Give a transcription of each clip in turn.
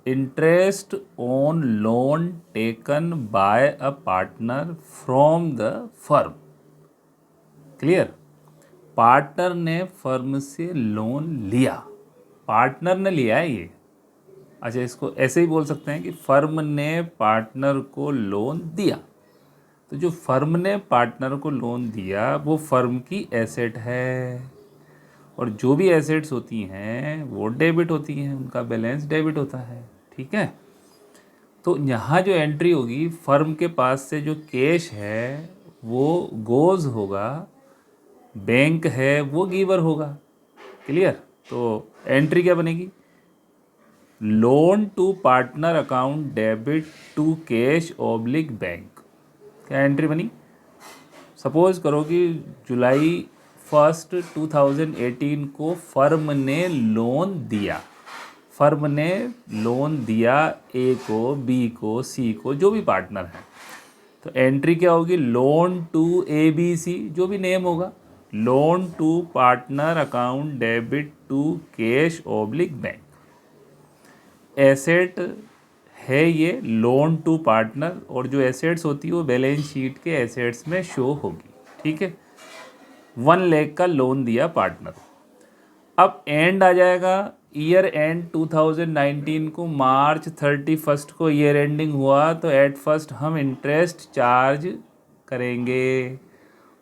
Interest on loan taken by a partner from the firm. Clear? Partner ने firm से loan लिया, partner ने लिया है ये। अच्छा, इसको ऐसे ही बोल सकते हैं कि फर्म ने पार्टनर को लोन दिया। तो जो फर्म ने पार्टनर को लोन दिया वो फर्म की एसेट है, और जो भी एसेट्स होती हैं वो डेबिट होती हैं, उनका बैलेंस डेबिट होता है। ठीक है, तो यहाँ जो एंट्री होगी, फर्म के पास से जो कैश है वो गोज होगा, बैंक है वो गिवर होगा। क्लियर? तो एंट्री क्या बनेगी? Loan to partner account debit to cash oblique bank. क्या एंट्री बनी? सपोज करो कि जुलाई 1 2018 को फर्म ने लोन दिया, फर्म ने लोन दिया ए को, बी को, सी को, जो भी पार्टनर है। तो एंट्री क्या होगी? Loan to A B C, जो भी नेम होगा, loan to partner account debit to cash oblique bank. Asset है ये लोन टू पार्टनर, और जो एसेट्स होती है वो बैलेंस शीट के एसेट्स में शो होगी। ठीक है, 1 लाख का लोन दिया पार्टनर। अब एंड आ जाएगा, ईयर एंड 2019 को, मार्च 31 को ईयर एंडिंग हुआ, तो एट फर्स्ट हम इंटरेस्ट चार्ज करेंगे।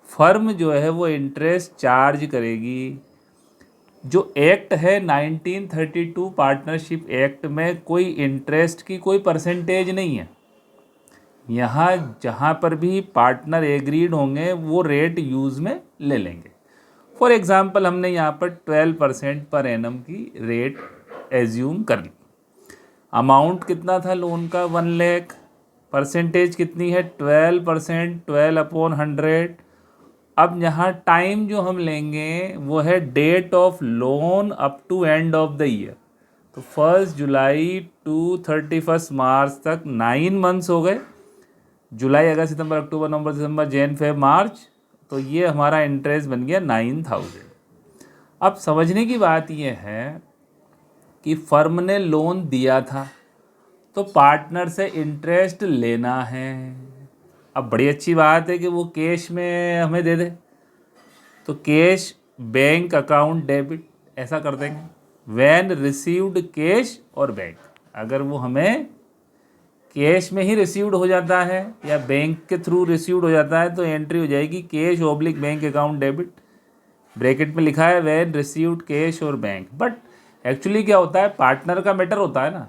फर्म जो है वो इंटरेस्ट चार्ज करेगी। जो एक्ट है 1932 पार्टनरशिप एक्ट में कोई इंटरेस्ट की कोई परसेंटेज नहीं है। यहाँ जहाँ पर भी पार्टनर एग्रीड होंगे वो रेट यूज़ में ले लेंगे। फॉर एग्जांपल हमने यहाँ पर 12% पर एनम की रेट एज्यूम कर ली। अमाउंट कितना था लोन का? 1 लाख। परसेंटेज कितनी है? 12%, 12/100। अब यहाँ टाइम जो हम लेंगे वो है date of loan up to end of the year. तो 1 जुलाई टू 31 मार्च तक 9 मंथ्स हो गए। जुलाई, अगस्त, सितंबर, अक्टूबर, नवंबर, दिसंबर, जैन, फेब, मार्च। तो ये हमारा इंटरेस्ट बन गया 9000। अब समझने की बात ये है कि फर्म ने लोन दिया था तो पार्टनर से इंटरेस्ट लेना है। अब बड़ी अच्छी बात है कि वो कैश में हमें दे दे, तो कैश बैंक अकाउंट डेबिट ऐसा कर देंगे। व्हेन रिसीव्ड कैश और बैंक, अगर वो हमें कैश में ही रिसीव्ड हो जाता है या बैंक के थ्रू रिसीव्ड हो जाता है तो एंट्री हो जाएगी cash oblique bank account debit. Bracket में लिखा है व्हेन रिसीव्ड कैश और बैंक। बट एक्चुअली क्या होता है, पार्टनर का मैटर होता है ना।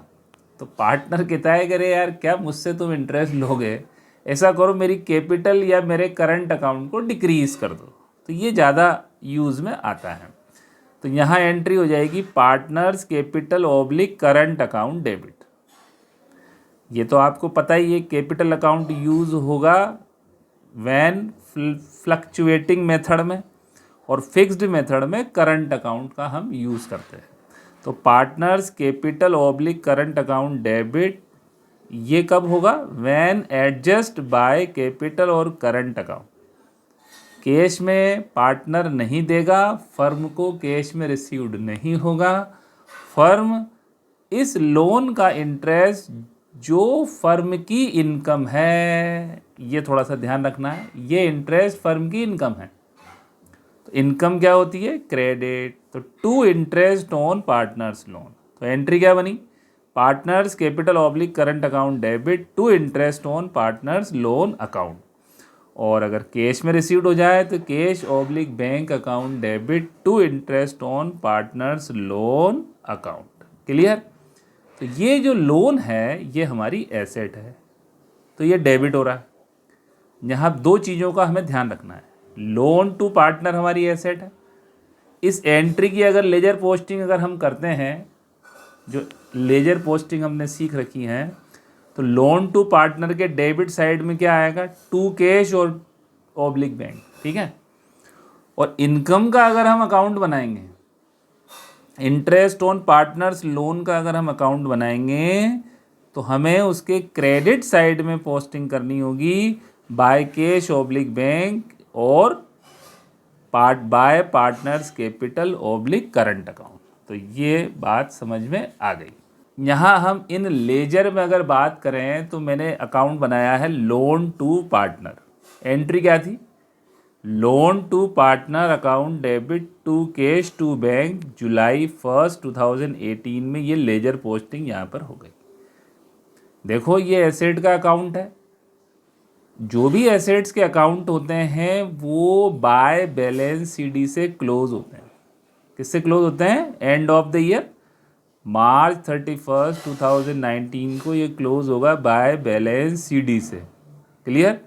तो पार्टनर कहता है कि अरे यार क्या मुझसे तुम इंटरेस्ट लोगे, ऐसा करो मेरी कैपिटल या मेरे करंट अकाउंट को डिक्रीज कर दो। तो ये ज़्यादा यूज़ में आता है। तो यहाँ एंट्री हो जाएगी partners capital oblique current account debit. ये तो आपको पता ही है, कैपिटल अकाउंट यूज़ होगा व्हेन फ्लक्चुएटिंग मेथड में, और फिक्स्ड मेथड में करंट अकाउंट का हम यूज़ करते हैं। तो partners capital oblique current account debit ये कब होगा? व्हेन एडजस्ट बाय कैपिटल और करंट अकाउंट। कैश में पार्टनर नहीं देगा, फर्म को कैश में रिसीव्ड नहीं होगा। फर्म इस लोन का इंटरेस्ट जो फर्म की इनकम है, ये थोड़ा सा ध्यान रखना है, ये इंटरेस्ट फर्म की इनकम है। तो इनकम क्या होती है? क्रेडिट। तो to interest on partners loan. तो एंट्री क्या बनी? Partners capital oblique current account debit to interest on partners loan account. और अगर कैश में रिसीव्ड हो जाए तो cash oblique bank account debit to interest on partners loan account. Clear? तो ये जो लोन है ये हमारी एसेट है, तो ये डेबिट हो रहा है। यहाँ 2 चीज़ों का हमें ध्यान रखना है। लोन टू पार्टनर हमारी एसेट है। इस एंट्री की अगर लेजर पोस्टिंग अगर हम करते हैं, जो लेजर पोस्टिंग हमने सीख रखी है, तो लोन टू पार्टनर के डेबिट साइड में क्या आएगा? टू कैश और ऑब्लिक बैंक। ठीक है, और इनकम का अगर हम अकाउंट बनाएंगे, इंटरेस्ट ऑन पार्टनर्स लोन का अगर हम अकाउंट बनाएंगे, तो हमें उसके क्रेडिट साइड में पोस्टिंग करनी होगी बाय कैश ऑब्लिक बैंक और bye partners capital oblique current account. तो ये बात समझ में आ गई। यहाँ हम इन लेजर में अगर बात करें तो मैंने अकाउंट बनाया है लोन टू पार्टनर। एंट्री क्या थी? Loan to partner account debit to cash to bank जुलाई 1 2018 में ये लेजर पोस्टिंग यहाँ पर हो गई। देखो ये एसेट का अकाउंट है। जो भी एसेट्स के अकाउंट होते हैं वो बाय बैलेंस सीडी से क्लोज होते हैं। किससे क्लोज होते हैं? And of the year March 31 2019 को ये क्लोज होगा बाय बैलेंस सीडी से। क्लियर?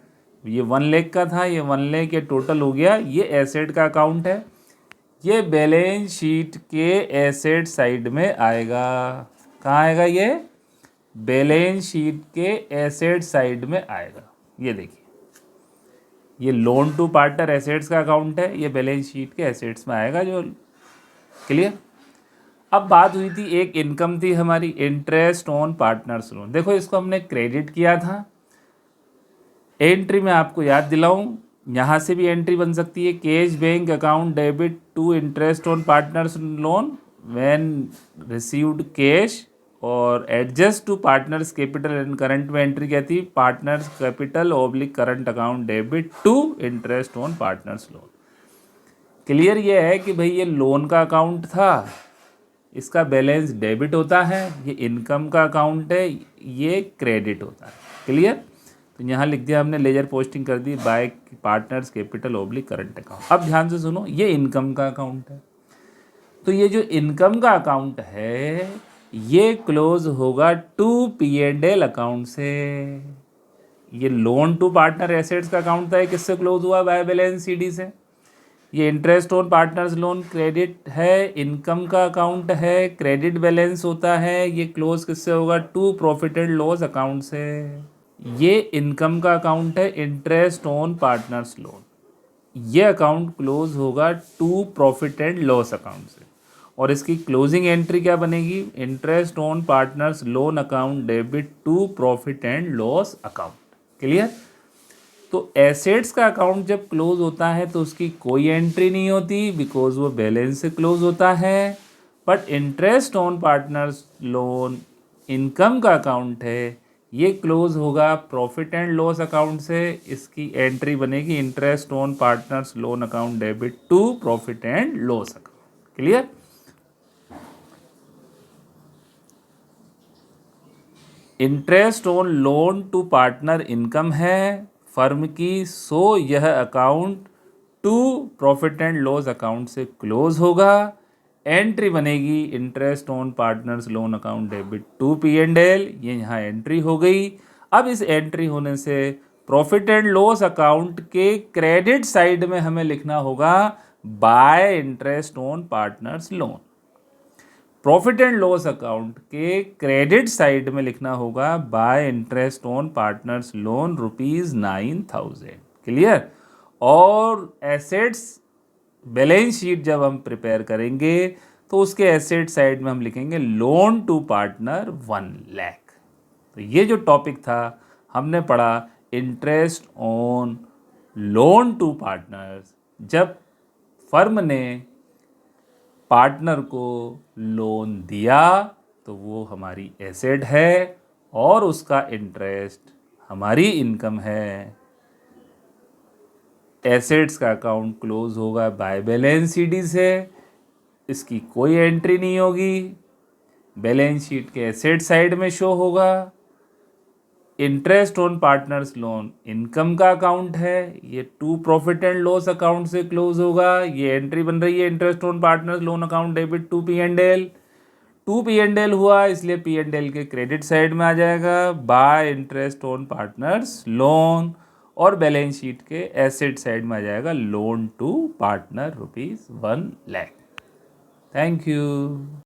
ये 1 लाख का था, ये 1 लाख ये टोटल हो गया। ये एसेट का अकाउंट है, ये बैलेंस शीट के एसेट साइड में आएगा। कहाँ आएगा? ये बैलेंस शीट के एसेट साइड में आएगा। ये देखिए, ये लोन टू पार्टनर एसेट्स का अकाउंट है, ये बैलेंस शीट के एसेट्स में आएगा जो। क्लियर? अब बात हुई थी, एक इनकम थी हमारी इंटरेस्ट ऑन पार्टनर्स लोन। देखो इसको हमने क्रेडिट किया था। एंट्री में आपको याद दिलाऊं, यहाँ से भी एंट्री बन सकती है, cash bank account debit to interest on partners loan when received cash, और adjust to partners capital and current में एंट्री क्या थी? Partners capital oblique current account debit to interest on partners loan. Clear? ये है कि भाई ये loan का अकाउंट था, इसका बैलेंस डेबिट होता है, ये इनकम का अकाउंट है, ये क्रेडिट होता है। क्लियर? तो यहाँ लिख दिया हमने, लेजर पोस्टिंग कर दी by partners capital oblique current account. अब ध्यान से सुनो, ये इनकम का अकाउंट है। तो ये जो इनकम का अकाउंट है ये क्लोज होगा टू P&L अकाउंट से। ये लोन टू पार्टनर एसेट्स का अकाउंट था, किससे क्लोज हुआ? बाय बैलेंस सीडी से। ये interest on partners loan credit है, इनकम का अकाउंट है, क्रेडिट बैलेंस होता है, ये क्लोज किससे होगा? To profit and loss account से। ये इनकम का अकाउंट है, इंटरेस्ट ऑन पार्टनर्स लोन, ये अकाउंट क्लोज होगा to profit and loss account से। और इसकी क्लोजिंग एंट्री क्या बनेगी? Interest on partners loan account debit to profit and loss account. Clear? तो एसेट्स का अकाउंट जब क्लोज होता है तो उसकी कोई एंट्री नहीं होती, बिकॉज वो बैलेंस से क्लोज होता है। But interest on partners loan income का अकाउंट है, ये क्लोज होगा प्रॉफिट एंड लॉस अकाउंट से। इसकी एंट्री बनेगी interest on partners loan account debit to profit and loss account. Clear? Interest on loan to partner income है firm की, so यह account to profit and loss account से close होगा। Entry बनेगी interest on partners loan account debit to P&L, ये यहाँ entry हो गई। अब इस एंट्री होने से प्रॉफिट एंड लॉस अकाउंट के क्रेडिट साइड में हमें लिखना होगा bye interest on partners loan. Profit and loss account के क्रेडिट साइड में लिखना होगा bye interest on partners loan ₹9,000। Clear? और एसेट्स बैलेंस शीट जब हम प्रिपेयर करेंगे तो उसके एसेट साइड में हम लिखेंगे लोन टू पार्टनर 1 लाख। तो ये जो टॉपिक था हमने पढ़ा interest on loan to partners, जब फर्म ने पार्टनर को लोन दिया तो वो हमारी एसेट है और उसका इंटरेस्ट हमारी इनकम है। एसेट्स का अकाउंट क्लोज होगा बाय बैलेंस सीडी से, इसकी कोई एंट्री नहीं होगी, बैलेंस शीट के एसेट साइड में शो होगा। Interest on partners loan income का अकाउंट है, ये to profit and loss account से क्लोज होगा। ये एंट्री बन रही है interest on partners loan account debit to P&L। To P&L हुआ इसलिए P&L के क्रेडिट साइड में आ जाएगा by interest on partners loan, और बैलेंस शीट के एसेट साइड में आ जाएगा loan to partner ₹1 lakh. Thank you.